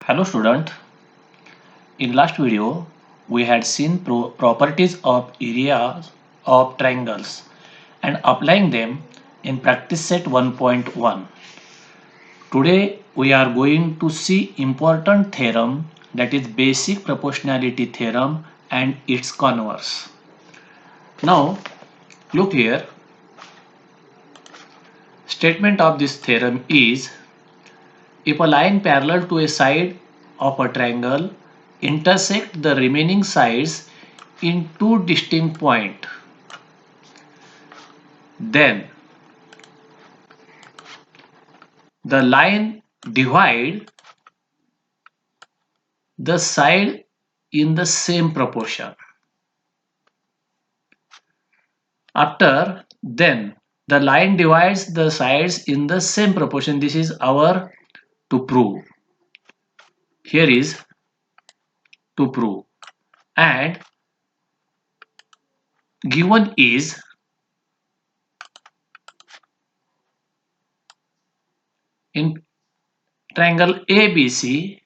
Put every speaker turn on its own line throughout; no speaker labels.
Hello student, in last video we had seen properties of areas of triangles and applying them in practice set 1.1. Today we are going to see important theorem, that is basic proportionality theorem and its converse. Now look here, statement of this theorem is if a line parallel to a side of a triangle intersect the remaining sides in two distinct points, then the line divide the side in the same proportion. After then the line divides the sides in the same proportion. This is our to prove. Here is to prove, and given is in triangle ABC,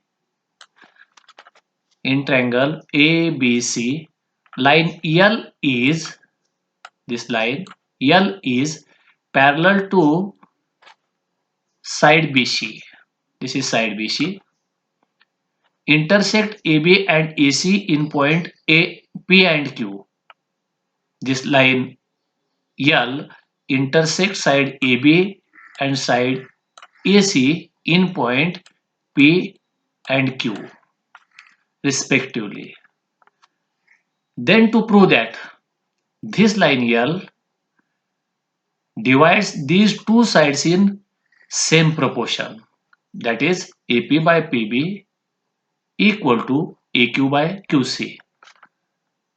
in triangle ABC, line L is, this line L is parallel to side BC. This is side BC. Intersect AB and AC in point A, P and Q. This line L intersects side AB and side AC in point P and Q respectively. Then to prove that this line L divides these two sides in same proportion, that is AP by PB equal to AQ by QC.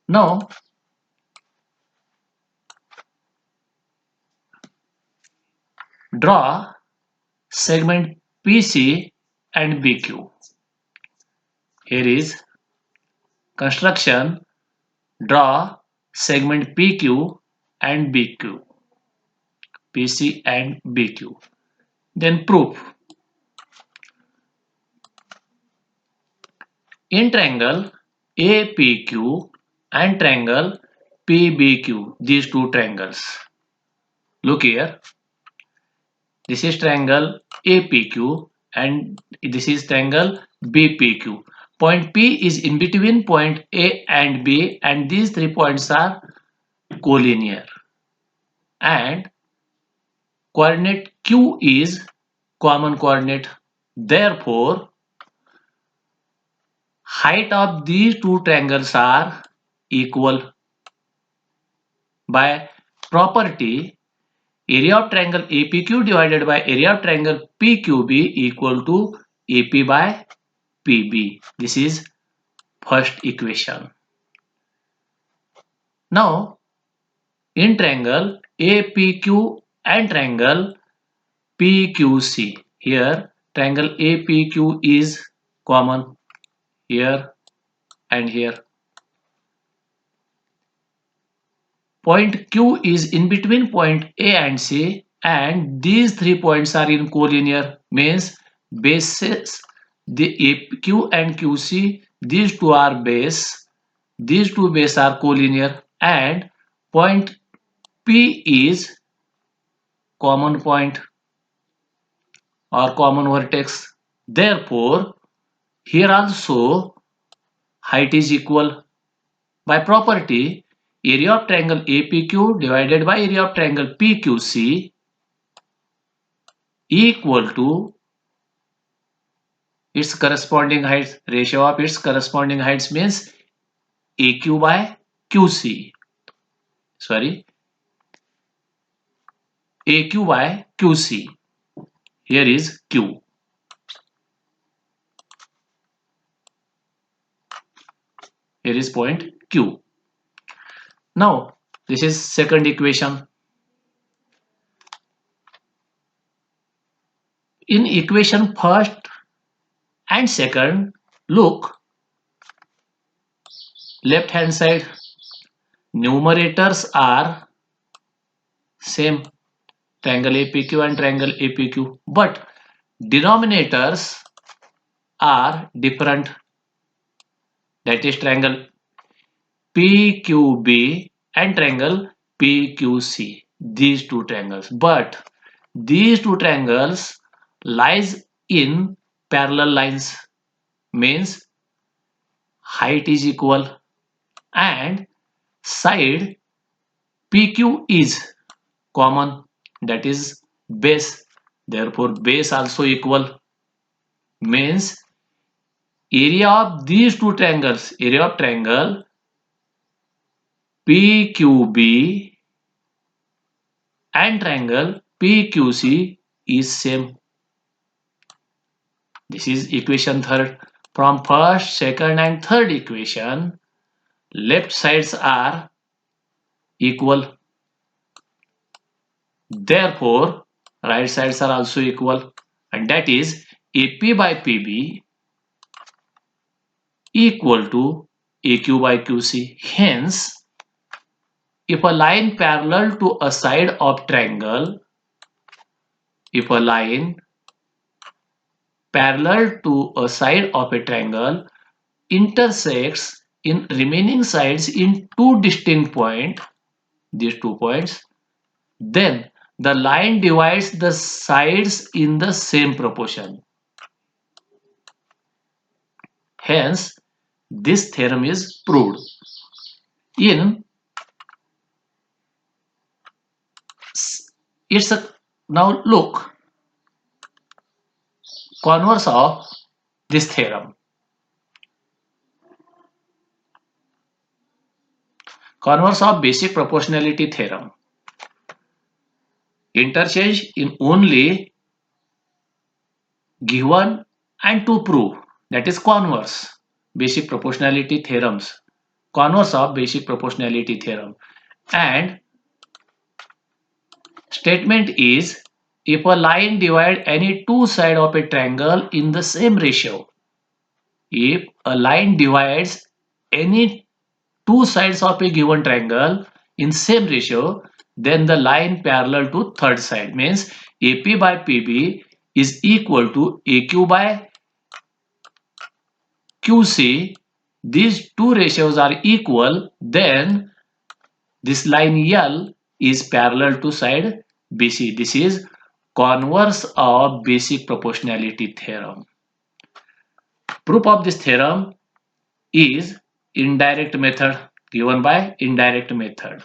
Now draw segment PC and BQ. Here is construction. Draw segment PQ and BQ, PC and BQ. Then proof. In triangle APQ and triangle PBQ, these two triangles. Look here. This is triangle APQ and this is triangle BPQ. Point P is in between point A and B, and these 3 points are collinear, and coordinate Q is common coordinate. Therefore, height of these two triangles are equal. By property, area of triangle APQ divided by area of triangle PQB equal to AP by PB. This is first equation. Now, in triangle APQ and triangle PQC, here triangle APQ is common here and here. Point Q is in between point A and C, and these 3 points are in collinear, means bases, the AQ and QC, these two are base, these two bases are collinear, and point P is common point or common vertex. Therefore, here also height is equal. By property, area of triangle APQ divided by area of triangle PQC equal to its corresponding heights. Ratio of its corresponding heights means AQ by QC. Sorry, AQ by QC. Here is Q. Here is point Q. Now, this is second equation. In equation first and second, look, left hand side, numerators are same, triangle APQ and triangle APQ, but denominators are different. That is triangle PQB and triangle PQC. These two triangles. But these two triangles lies in parallel lines, means height is equal and side PQ is common, that is base. Therefore base also equal, means area of these two triangles, area of triangle PQB and triangle PQC is same. This is equation third. From first, second and third equation, left sides are equal. Therefore, right sides are also equal, and that is AP by PB equal to AQ by QC. Hence, if a line parallel to a side of triangle, if a line parallel to a side of a triangle intersects in remaining sides in two distinct points, these 2 points, then the line divides the sides in the same proportion. Hence, this theorem is proved. In it's a now look converse of this theorem. Converse of basic proportionality theorem. Interchange in only given and to prove, that is converse basic proportionality theorems. Converse of basic proportionality theorem. And statement is, if a line divide any two sides of a triangle in the same ratio, if a line divides any two sides of a given triangle in same ratio, then the line parallel to third side, means AP by PB is equal to AQ by QC. These two ratios are equal, then this line L is parallel to side BC. This is converse of basic proportionality theorem. Proof of this theorem is indirect method, given by indirect method.